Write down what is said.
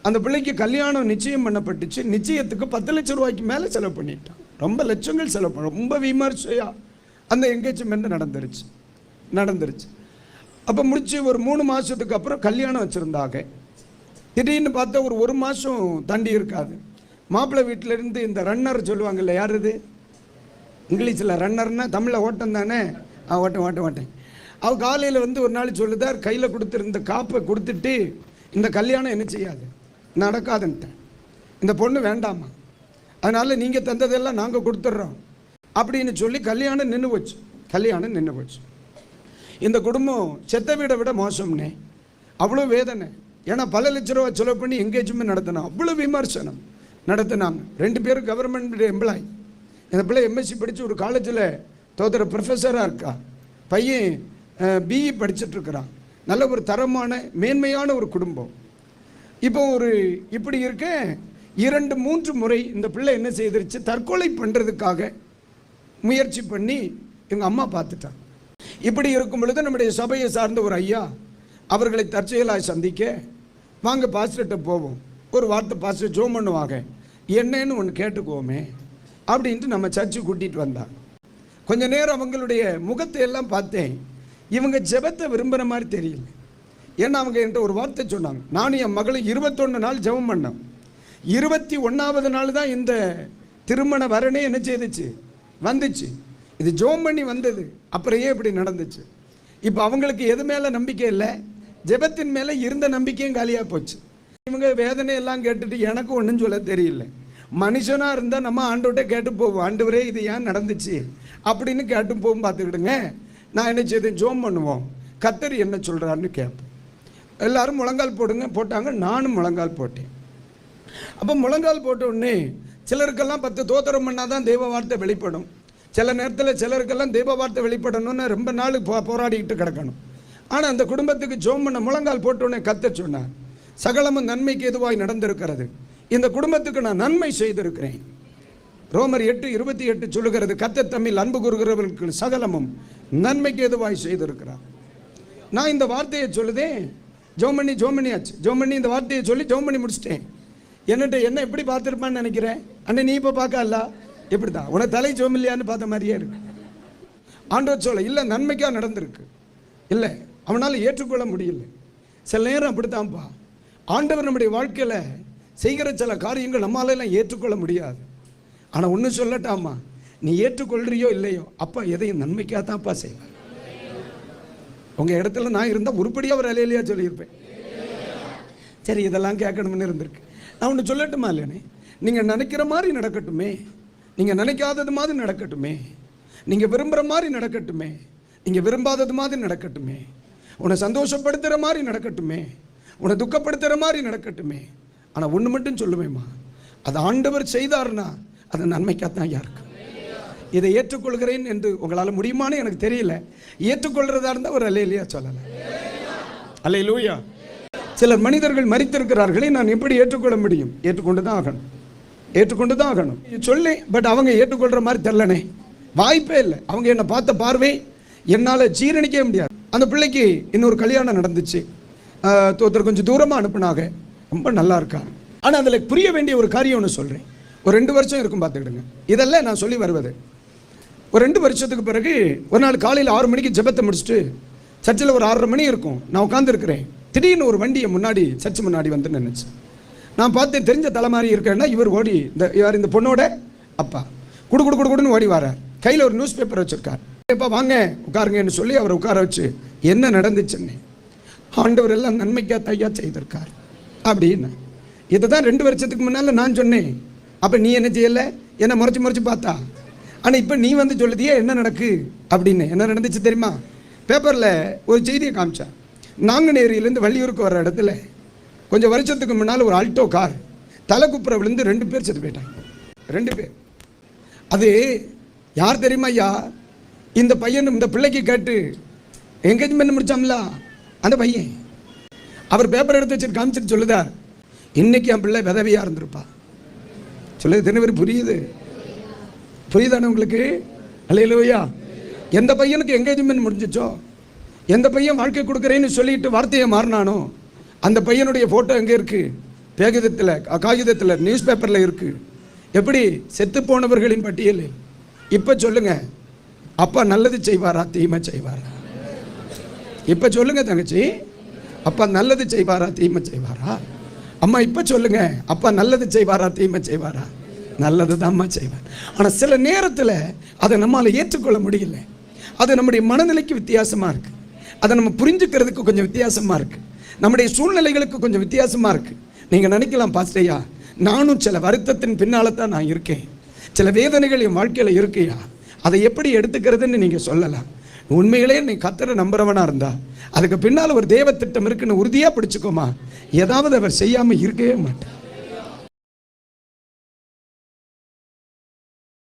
அந்த பிள்ளைக்கு கல்யாணம் நிச்சயம் பண்ணப்பட்டுச்சு. நிச்சயத்துக்கு 10 லட்சம் ரூபாய்க்கு மேலே செலவு பண்ணிட்டான். ரொம்ப லட்சங்கள் செலவு பண்ண, ரொம்ப விமர்சையாக அந்த என்கேஜ்மெண்ட் நடந்துருச்சு. அப்போ முடிச்சு ஒரு 3 மாதத்துக்கு அப்புறம் கல்யாணம் வச்சுருந்தாங்க. திடீர்னு பார்த்தா ஒரு மாதம் தாண்டி இருக்காது, மாப்பிள்ளை வீட்டிலேருந்து இந்த ரன்னர் சொல்லுவாங்கல்ல, யார் இது இங்கிலீஷில் ரன்னர்னா தமிழில் ஓட்டம் தானே, ஓட்டேன். அவள் காலையில் வந்து ஒரு நாள் சொல்லுதார், கையில் கொடுத்துருந்த காப்பை கொடுத்துட்டு இந்த கல்யாணம் என்ன செய்யாது, நடக்காதுன்ட்டேன், இந்த பொண்ணு வேண்டாமா, அதனால் நீங்கள் தந்ததெல்லாம் நாங்கள் கொடுத்துட்றோம் அப்படின்னு சொல்லி கல்யாணம் நின்று போச்சு. இந்த குடும்பம் செத்த வீடை விட மோசம்னே, அவ்வளோ வேதனை. ஏன்னா பல லட்ச ரூபா செலவு பண்ணி என்கேஜ்மெண்ட் நடத்தினோம், அவ்வளோ விமர்சனம் நடத்தினாங்க. 2 பேரும் கவர்மெண்ட் எம்ப்ளாயி. இந்த பிள்ளை எம்எஸ்சி படித்து ஒரு காலேஜில் தோத்துற ப்ரொஃபஸராக இருக்கா, பையன் பிஇ படிச்சுட்ருக்கிறான். நல்ல ஒரு தரமான மேன்மையான ஒரு குடும்பம். இப்போ இப்படி இருக்க 2-3 முறை இந்த பிள்ளை என்ன செய்திருச்சு, தற்கொலை பண்ணுறதுக்காக முயற்சி பண்ணி எங்கள் அம்மா பார்த்துட்டாங்க. இப்படி இருக்கும் பொழுது நம்முடைய சபையை சார்ந்த ஒரு ஐயா அவர்களை தற்செயலாக சந்திக்க, வாங்க பாஸ்டர்கிட்ட போவோம், ஒரு வார்த்தை பாஸ்டர் ஜோம் பண்ணுவாங்க, என்னன்னு ஒன்று கேட்டுக்குவோமே அப்படின்ட்டு நம்ம சர்ச்சு கூட்டிகிட்டு வந்தாங்க. கொஞ்ச நேரம் அவங்களுடைய முகத்தை எல்லாம் பார்த்தேன், இவங்க ஜெபத்தை விரும்புகிற மாதிரி தெரியல. ஏன்னா அவங்க என்கிட்ட ஒரு வார்த்தை சொன்னாங்க, நானும் என் மகளும் 21 நாள் ஜெபம் பண்ணோம், 21வது நாள் தான் இந்த திருமண வரனே என்ன செய்துச்சு, வந்துச்சு. இது ஜெபம் பண்ணி வந்தது, அப்புறம் ஏன் இப்படி நடந்துச்சு. இப்போ அவங்களுக்கு எது மேலே நம்பிக்கை இல்லை, ஜெபத்தின் மேலே இருந்த நம்பிக்கையும் காலியாக போச்சு. இவங்க வேதனையெல்லாம் கேட்டுட்டு எனக்கு ஒன்றும் சொல்ல தெரியல. மனுஷனாக இருந்தால் நம்ம ஆண்டவர்கிட்ட கேட்டு போவோம், ஆண்டவரே இது ஏன் நடந்துச்சு அப்படின்னு கேட்டு போகும். பார்த்துக்கிடுங்க, நான் என்ன செய்தேன், ஜோம் பண்ணுவோம், கர்த்தர் என்ன சொல்கிறாருன்னு கேட்போம். எல்லாரும் முழங்கால் போட்டாங்க, நானும் முழங்கால் போட்டேன். அப்போ முழங்கால் போட்ட உடனே சிலருக்கெல்லாம் 10 தோத்திரம் பண்ணால் தான் தெய்வ வார்த்தை வெளிப்படும். சில நேரத்தில் சிலருக்கெல்லாம் தெய்வ வார்த்தை வெளிப்படணும்னு ரொம்ப நாள் போராடிக்கிட்டு கிடக்கணும். ஆனால் அந்த குடும்பத்துக்கு ஜோம் பண்ண முழங்கால் போட்டோன்னே கர்த்தர் சொன்னார், சகலமும் நன்மைக்கு எதுவாய் நடந்திருக்கிறது, இந்த குடும்பத்துக்கு நான் நன்மை செய்திருக்கிறேன். ரோமர் 8:28 சொல்லுகிறது, கர்த்தர் தம்மில் அன்பு கூறுகிறவர்களுக்கு சகலமும் நன்மைக்கு எதுவாய் செய்திருக்கிறார். நான் இந்த வார்த்தையை சொல்லுதேன், ஜோம் பண்ணி இந்த வார்த்தையை சொல்லி ஜோம் பண்ணி முடிச்சிட்டேன். என்ன எப்படி பார்த்துருப்பான்னு நினைக்கிறேன். அண்ணே நீ இப்போ பார்க்கல, எப்படி தான் உனக்கு தலை ஜோம் இல்லையான்னு பார்த்த மாதிரியே இருக்கு. ஆண்டவர் சொல்ல, இல்லை நன்மைக்காக நடந்திருக்கு, இல்லை அவனால் ஏற்றுக்கொள்ள முடியல. சில நேரம் அப்படித்தான்ப்பா, ஆண்டவர் நம்முடைய வாழ்க்கையில் செய்கிற சில காரியங்கள் நம்மளால ஏற்றுக்கொள்ள முடியாது. ஆனால் ஒன்று சொல்லட்டாமா, நீ ஏற்றுக்கொள்றியோ இல்லையோ அப்பா எதையும் நன்மைக்காக தான்ப்பா செய்வார். உங்கள் இடத்துல நான் இருந்தால் உருப்படியாக ஒரு அலையிலையா சொல்லியிருப்பேன். சரி, இதெல்லாம் கேட்கணும்னு இருந்திருக்கு. நான் ஒன்று சொல்லட்டுமா இல்லைனே, நீங்கள் நினைக்கிற மாதிரி நடக்கட்டுமே, நீங்கள் நினைக்காதது மாதிரி நடக்கட்டுமே, நீங்கள் விரும்புகிற மாதிரி நடக்கட்டுமே, நீங்கள் விரும்பாதது மாதிரி நடக்கட்டுமே, உன்னை சந்தோஷப்படுத்துகிற மாதிரி நடக்கட்டுமே, உன்னை துக்கப்படுத்துகிற மாதிரி நடக்கட்டுமே. ஆனால் ஒன்று மட்டும் சொல்லுவேம்மா, அது ஆண்டவர் செய்தார்னா அது நன்மைக்காகத்தான் இருக்கு. இதை ஏற்றுக்கொள்கிறேன் என்று உங்களால் முடியுமான்னு எனக்கு தெரியல. ஏற்றுக்கொள்கிறதா இருந்தால் ஒரு அல்லேலூயா சொல்லலை. அல்லேலூயா. சிலர் மனிதர்கள் மரித்திருக்கிறார்களே, நான் எப்படி ஏற்றுக்கொள்ள முடியும்? ஏற்றுக்கொண்டு தான் ஆகணும் சொல்லி. பட் அவங்க ஏற்றுக்கொள்கிற மாதிரி தெரிலனே, வாய்ப்பே இல்லை. அவங்க என்னை பார்த்த பார்வை என்னால் ஜீரணிக்கவே முடியாது. அந்த பிள்ளைக்கு இன்னொரு கல்யாணம் நடந்துச்சு, ஒருத்தர் கொஞ்சம் தூரமாக அனுப்புனாங்க, ரொம்ப நல்லா இருக்காங்க. ஆனால் அதில் புரிய வேண்டிய ஒரு காரியம் ஒன்று சொல்கிறேன். ஒரு 2 வருஷம் இருக்கும் பார்த்துக்கிடுங்க. இதெல்லாம் நான் சொல்லி வருவது. ஒரு 2 வருஷத்துக்கு பிறகு ஒரு நாள் காலையில் 6 மணிக்கு ஜெபத்தை முடிச்சுட்டு சர்ச்சில் ஒரு 6:30 மணி இருக்கும், நான் உட்காந்துருக்கிறேன். திடீர்னு ஒரு வண்டியை முன்னாடி சர்ச்சு முன்னாடி வந்து நின்றுச்சு. நான் பார்த்தேன், தெரிஞ்ச தலைமாரி இருக்கேன்னா இவர் ஓடி, இந்த பொண்ணோட அப்பா குடுன்னு ஓடி வரார். கையில் ஒரு நியூஸ் பேப்பர் வச்சுருக்கார். எப்பா வாங்க உட்காருங்கன்னு சொல்லி அவரை உட்கார வச்சு என்ன நடந்துச்சுன்னு, ஆண்டவர் எல்லாம் நன்மைக்காக தையா செய்திருக்கார் அப்படின்னு. இதை தான் 2 வருஷத்துக்கு முன்னால் நான் சொன்னேன். அப்போ நீ என்ன செய்யலை, என்னை முறைச்சி பார்த்தா. ஆனால் இப்போ நீ வந்து சொல்லுதியே என்ன நடக்கு அப்படின்னு. என்ன நடந்துச்சு தெரியுமா? பேப்பரில் ஒரு செய்தியை காமிச்சேன். நாங்குநேரியிலேருந்து வள்ளியூருக்கு வர இடத்துல கொஞ்சம் வருஷத்துக்கு முன்னால் ஒரு ஆல்டோ கார் தலைக்குப்புற விழுந்து 2 பேர் செத்து போயிட்டாங்க. 2 பேர். அது யார் தெரியுமா ஐயா? இந்த பையன் இந்த பிள்ளைக்கு கேட்டு என்கேஜ்மெண்ட் முடிச்சாம்ல அந்த பையன். அவர் பேப்பர் எடுத்து வச்சுட்டு காமிச்சிட்டு சொல்லுதார், இன்னைக்கு என் பிள்ளை விதவியாக இருந்திருப்பா. சொல்லுது தினவரி புரியுதானே உங்களுக்கு? அல்லேலூயா. எந்த பையனுக்கு என்கேஜ்மெண்ட் முடிஞ்சிச்சோ, எந்த பையன் வாழ்க்கை கொடுக்குறேன்னு சொல்லிட்டு வார்த்தையை மாறினானோ, அந்த பையனுடைய ஃபோட்டோ எங்கே இருக்குது? காகிதத்தில் நியூஸ் பேப்பரில் இருக்குது. எப்படி? செத்து போனவர்களின் பட்டியலில். இப்போ சொல்லுங்க, அப்பா நல்லது செய்வாரா தீமை செய்வாரா? இப்போ சொல்லுங்க தங்கச்சி, அப்பா நல்லது செய்வாரா தீமை செய்வாரா? அம்மா இப்போ சொல்லுங்க, அப்பா நல்லது செய்வாரா தீமை செய்வாரா? நல்லது தான் அம்மா செய்வார். ஆனால் சில நேரத்தில் அதை நம்மளால் ஏற்றுக்கொள்ள முடியல. அது நம்முடைய மனநிலைக்கு வித்தியாசமாக இருக்குது. அதை நம்ம புரிஞ்சுக்கிறதுக்கு கொஞ்சம் வித்தியாசமாக இருக்குது. நம்முடைய சூழ்நிலைகளுக்கு கொஞ்சம் வித்தியாசமாக இருக்குது. நீங்கள் நினைக்கலாம், பாஸ்டையா நானும் சில வருத்தத்தின் பின்னால் தான் நான் இருக்கேன், சில வேதனைகள் என் வாழ்க்கையில் இருக்கையா, அதை எப்படி எடுத்துக்கிறதுன்னு நீங்கள் சொல்லலாம். உண்மையிலே நீ கர்த்தரை நம்புறவனாக இருந்தா அதுக்கு பின்னால் ஒரு தேவ திட்டம் இருக்குன்னு உறுதியாக பிடிச்சுக்கோமா. ஏதாவது அவர் செய்யாமல் இருக்கவே மாட்டார்.